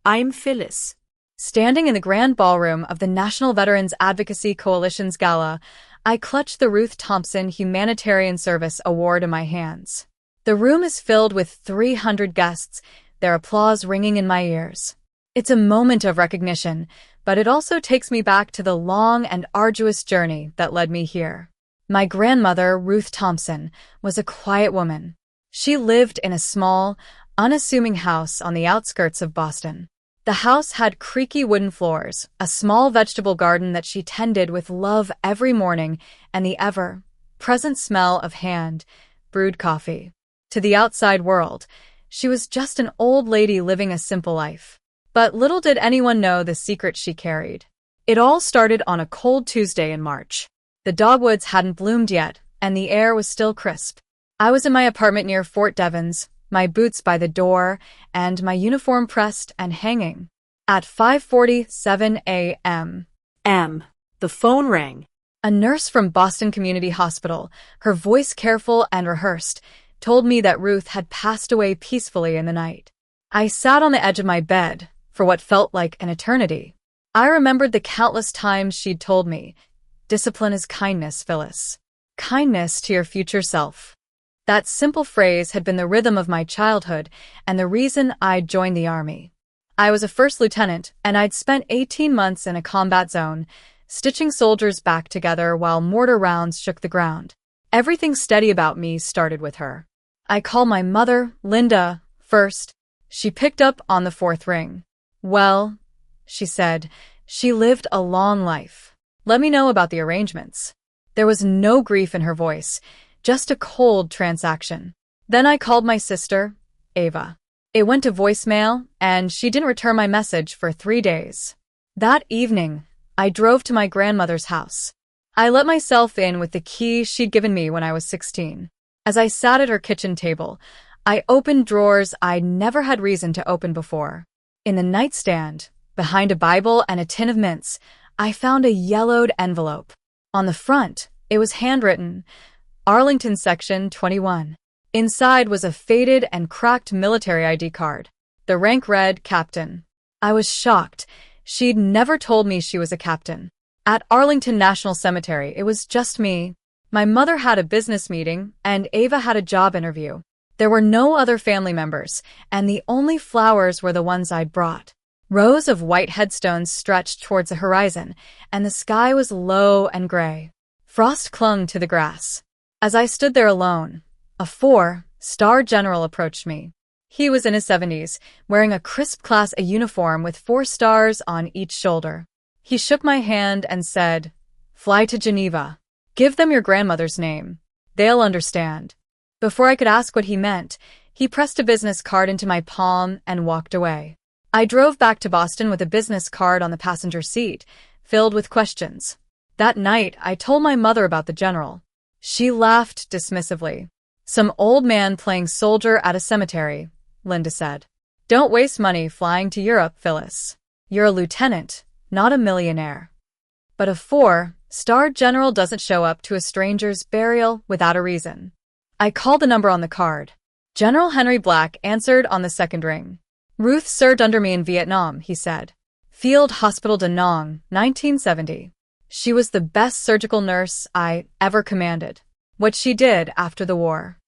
I'm Phyllis. Standing in the grand ballroom of the National Veterans Advocacy Coalition's gala, I clutch the Ruth Thompson Humanitarian Service Award in my hands. The room is filled with 300 guests, their applause ringing in my ears. It's a moment of recognition, but it also takes me back to the long and arduous journey that led me here. My grandmother, Ruth Thompson, was a quiet woman. She lived in a small, unassuming house on the outskirts of Boston. The house had creaky wooden floors, a small vegetable garden that she tended with love every morning, and the ever-present smell of hand-brewed coffee. To the outside world, she was just an old lady living a simple life. But little did anyone know the secret she carried. It all started on a cold Tuesday in March. The dogwoods hadn't bloomed yet, and the air was still crisp. I was in my apartment near Fort Devens, my boots by the door, and my uniform pressed and hanging. At 5:47 a.m. The phone rang. A nurse from Boston Community Hospital, her voice careful and rehearsed, told me that Ruth had passed away peacefully in the night. I sat on the edge of my bed for what felt like an eternity. I remembered the countless times she'd told me, "Discipline is kindness, Phyllis. Kindness to your future self." That simple phrase had been the rhythm of my childhood and the reason I'd joined the Army. I was a first lieutenant, and I'd spent 18 months in a combat zone, stitching soldiers back together while mortar rounds shook the ground. Everything steady about me started with her. I called my mother, Linda, first. She picked up on the fourth ring. "Well," she said, "she lived a long life. Let me know about the arrangements." There was no grief in her voice, just a cold transaction. Then I called my sister, Ava. It went to voicemail, and she didn't return my message for 3 days. That evening, I drove to my grandmother's house. I let myself in with the key she'd given me when I was 16. As I sat at her kitchen table, I opened drawers I'd never had reason to open before. In the nightstand, behind a Bible and a tin of mints, I found a yellowed envelope. On the front, it was handwritten, "Arlington Section 21. Inside was a faded and cracked military ID card. The rank read Captain. I was shocked. She'd never told me she was a captain. At Arlington National Cemetery, it was just me. My mother had a business meeting, and Ava had a job interview. There were no other family members, and the only flowers were the ones I'd brought. Rows of white headstones stretched towards the horizon, and the sky was low and gray. Frost clung to the grass. As I stood there alone, a 4-star general approached me. He was in his 70s, wearing a crisp Class A uniform with 4 stars on each shoulder. He shook my hand and said, "Fly to Geneva. Give them your grandmother's name. They'll understand." Before I could ask what he meant, he pressed a business card into my palm and walked away. I drove back to Boston with a business card on the passenger seat, filled with questions. That night, I told my mother about the general. She laughed dismissively. "Some old man playing soldier at a cemetery," Linda said. "Don't waste money flying to Europe, Phyllis. You're a lieutenant, not a millionaire." But a 4-star general doesn't show up to a stranger's burial without a reason. I called the number on the card. General Henry Black answered on the second ring. "Ruth served under me in Vietnam," he said. "Field Hospital Da Nang, 1970. She was the best surgical nurse I ever commanded. What she did after the war.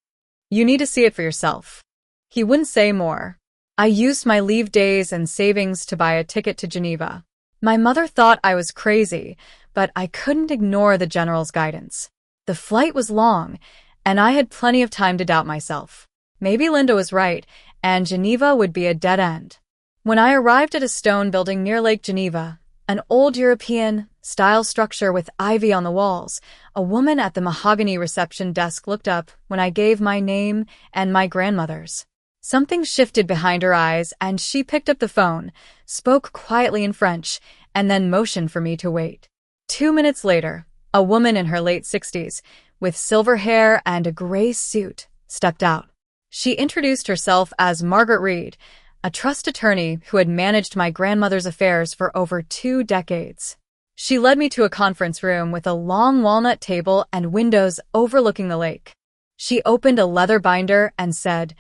You need to see it for yourself." He wouldn't say more. I used my leave days and savings to buy a ticket to Geneva. My mother thought I was crazy, but I couldn't ignore the general's guidance. The flight was long, and I had plenty of time to doubt myself. Maybe Linda was right, and Geneva would be a dead end. When I arrived at a stone building near Lake Geneva, an old European-style structure with ivy on the walls, a woman at the mahogany reception desk looked up when I gave my name and my grandmother's. Something shifted behind her eyes, and she picked up the phone, spoke quietly in French, and then motioned for me to wait. 2 minutes later, a woman in her late 60s, with silver hair and a gray suit, stepped out. She introduced herself as Margaret Reed, a trust attorney who had managed my grandmother's affairs for over 2 decades. She led me to a conference room with a long walnut table and windows overlooking the lake. She opened a leather binder and said,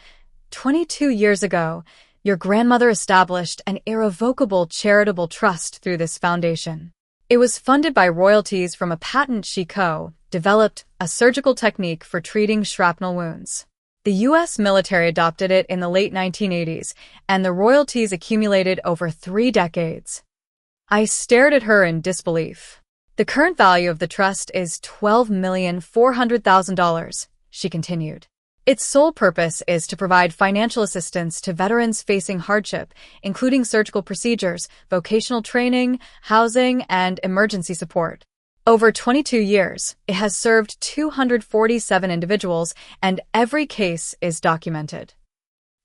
22 years ago, Your grandmother established an irrevocable charitable trust through this foundation. It was funded by royalties from a patent she co-developed, a surgical technique for treating shrapnel wounds. The U.S. military adopted it in the late 1980s, and the royalties accumulated over 3 decades. I stared at her in disbelief. The current value of the trust is $12,400,000, she continued. Its sole purpose is to provide financial assistance to veterans facing hardship, including surgical procedures, vocational training, housing, and emergency support. Over 22 years, it has served 247 individuals, and every case is documented.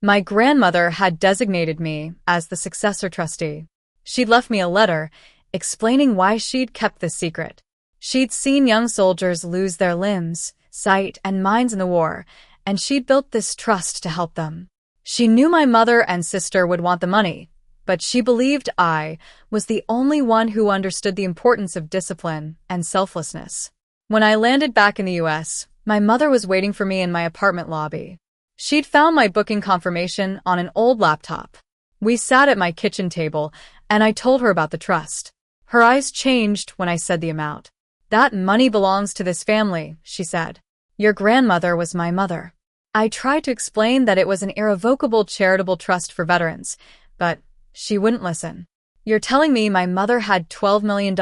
My grandmother had designated me as the successor trustee. She'd left me a letter explaining why she'd kept this secret. She'd seen young soldiers lose their limbs, sight, and minds in the war, and she'd built this trust to help them. She knew my mother and sister would want the money, but she believed I was the only one who understood the importance of discipline and selflessness. When I landed back in the U.S., my mother was waiting for me in my apartment lobby. She'd found my booking confirmation on an old laptop. We sat at my kitchen table, and I told her about the trust. Her eyes changed when I said the amount. "That money belongs to this family," she said. "Your grandmother was my mother." I tried to explain that it was an irrevocable charitable trust for veterans, but she wouldn't listen. "You're telling me my mother had $12 million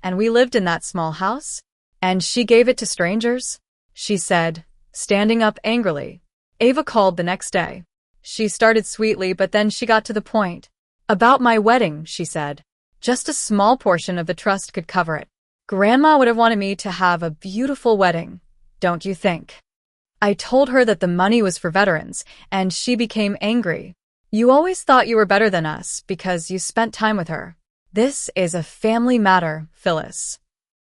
and we lived in that small house? And she gave it to strangers?" she said, standing up angrily. Ava called the next day. She started sweetly, but then she got to the point. "About my wedding," she said. "Just a small portion of the trust could cover it. Grandma would have wanted me to have a beautiful wedding, don't you think?" I told her that the money was for veterans, and she became angry. "You always thought you were better than us because you spent time with her. This is a family matter, Phyllis."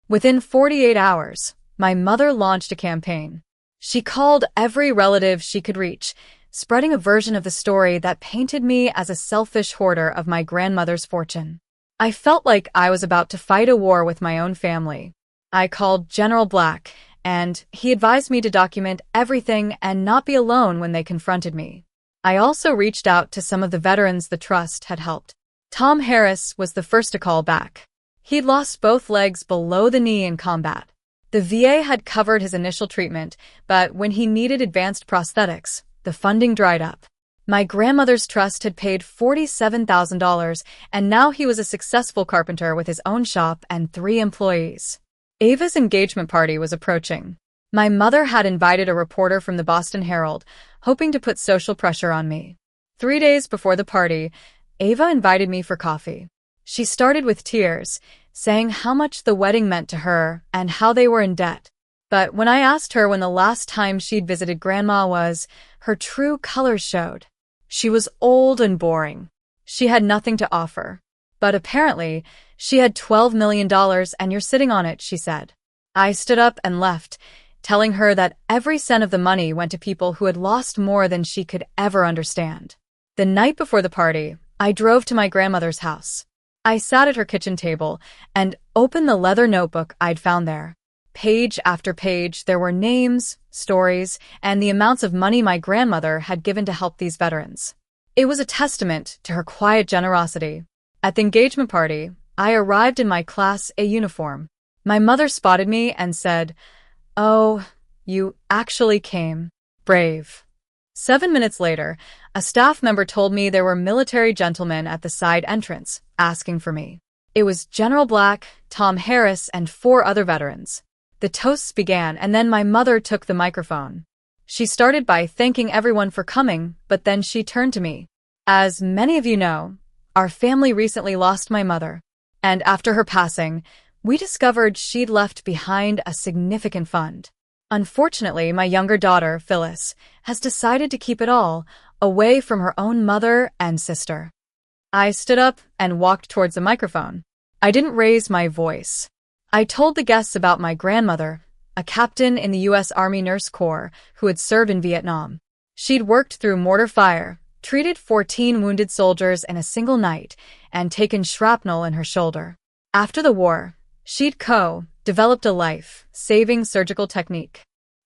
Within 48 hours, my mother launched a campaign. She called every relative she could reach, spreading a version of the story that painted me as a selfish hoarder of my grandmother's fortune. I felt like I was about to fight a war with my own family. I called General Black, and he advised me to document everything and not be alone when they confronted me. I also reached out to some of the veterans the trust had helped. Tom Harris was the first to call back. He'd lost both legs below the knee in combat. The VA had covered his initial treatment, but when he needed advanced prosthetics, the funding dried up. My grandmother's trust had paid $47,000, and now he was a successful carpenter with his own shop and 3 employees. Ava's engagement party was approaching. My mother had invited a reporter from the Boston Herald, hoping to put social pressure on me. 3 days before the party, Ava invited me for coffee. She started with tears, saying how much the wedding meant to her and how they were in debt. But when I asked her when the last time she'd visited Grandma was, her true colors showed. She was old and boring. She had nothing to offer. But apparently, she had $12 million and you're sitting on it, she said. I stood up and left, telling her that every cent of the money went to people who had lost more than she could ever understand. The night before the party, I drove to my grandmother's house. I sat at her kitchen table and opened the leather notebook I'd found there. Page after page, there were names, stories, and the amounts of money my grandmother had given to help these veterans. It was a testament to her quiet generosity. At the engagement party, I arrived in my Class A uniform. My mother spotted me and said, "Oh, you actually came. Brave." 7 minutes later, a staff member told me there were military gentlemen at the side entrance, asking for me. It was General Black, Tom Harris, and 4 other veterans. The toasts began, and then my mother took the microphone. She started by thanking everyone for coming, but then she turned to me. "As many of you know, our family recently lost my mother, and after her passing, we discovered she'd left behind a significant fund. Unfortunately, my younger daughter, Phyllis, has decided to keep it all, away from her own mother and sister." I stood up and walked towards the microphone. I didn't raise my voice. I told the guests about my grandmother, a captain in the U.S. Army Nurse Corps who had served in Vietnam. She'd worked through mortar fire, treated 14 wounded soldiers in a single night, and taken shrapnel in her shoulder. After the war, she'd developed a life-saving surgical technique.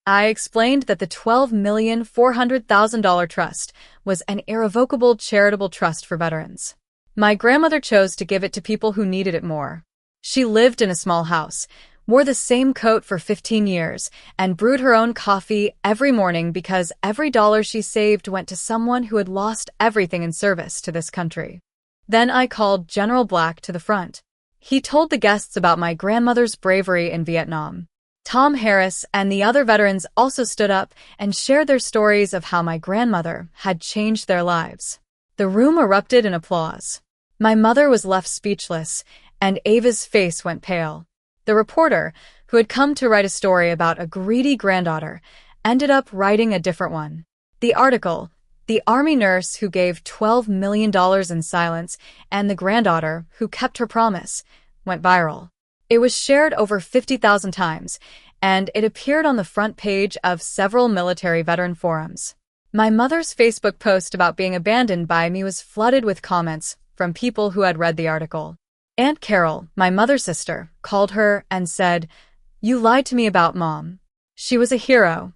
I explained that the $12,400,000 trust was an irrevocable charitable trust for veterans. My grandmother chose to give it to people who needed it more. She lived in a small house, wore the same coat for 15 years, and brewed her own coffee every morning because every dollar she saved went to someone who had lost everything in service to this country. Then I called General Black to the front. He told the guests about my grandmother's bravery in Vietnam. Tom Harris and the other veterans also stood up and shared their stories of how my grandmother had changed their lives. The room erupted in applause. My mother was left speechless, and Ava's face went pale. The reporter, who had come to write a story about a greedy granddaughter, ended up writing a different one. The article, "The Army Nurse Who Gave $12 million in Silence and the Granddaughter Who Kept Her Promise," went viral. It was shared over 50,000 times, and it appeared on the front page of several military veteran forums. My mother's Facebook post about being abandoned by me was flooded with comments from people who had read the article. Aunt Carol, my mother's sister, called her and said, "You lied to me about Mom. She was a hero."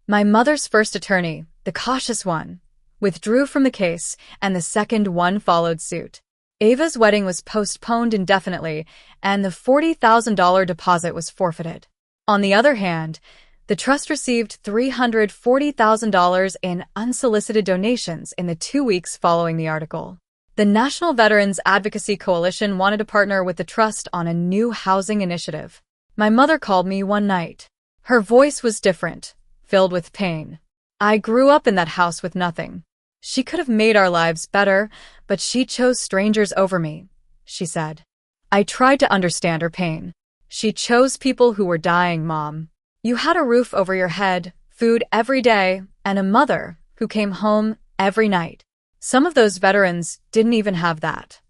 My mother's first attorney, the cautious one, withdrew from the case, and the second one followed suit. Ava's wedding was postponed indefinitely, and the $40,000 deposit was forfeited. On the other hand, the trust received $340,000 in unsolicited donations in the 2 weeks following the article. The National Veterans Advocacy Coalition wanted to partner with the trust on a new housing initiative. My mother called me one night. Her voice was different, filled with pain. "I grew up in that house with nothing. She could have made our lives better, but she chose strangers over me," she said. I tried to understand her pain. "She chose people who were dying, Mom. You had a roof over your head, food every day, and a mother who came home every night. Some of those veterans didn't even have that."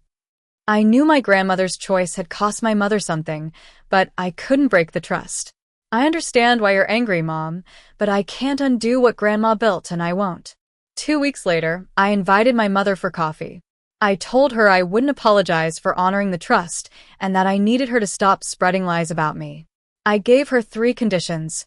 I knew my grandmother's choice had cost my mother something, but I couldn't break the trust. "I understand why you're angry, Mom, but I can't undo what Grandma built, and I won't." 2 weeks later, I invited my mother for coffee. I told her I wouldn't apologize for honoring the trust and that I needed her to stop spreading lies about me. I gave her 3 conditions: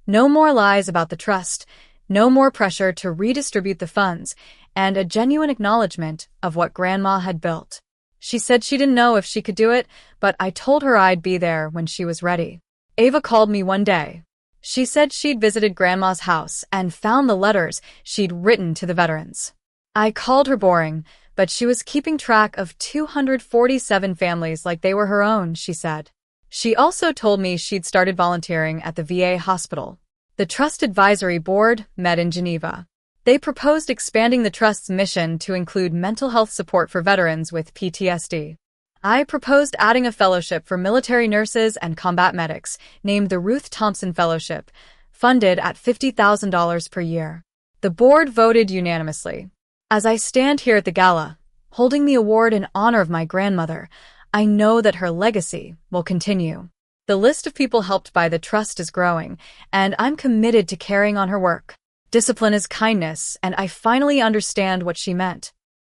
no more lies about the trust, no more pressure to redistribute the funds, and a genuine acknowledgement of what Grandma had built. She said she didn't know if she could do it, but I told her I'd be there when she was ready. Ava called me one day. She said she'd visited Grandma's house and found the letters she'd written to the veterans. I called her boring, but she was keeping track of 247 families like they were her own, she said. She also told me she'd started volunteering at the VA hospital. The Trust Advisory Board met in Geneva. They proposed expanding the Trust's mission to include mental health support for veterans with PTSD. I proposed adding a fellowship for military nurses and combat medics, named the Ruth Thompson Fellowship, funded at $50,000 per year. The board voted unanimously. As I stand here at the gala, holding the award in honor of my grandmother, I know that her legacy will continue. The list of people helped by the trust is growing, and I'm committed to carrying on her work. Discipline is kindness, and I finally understand what she meant.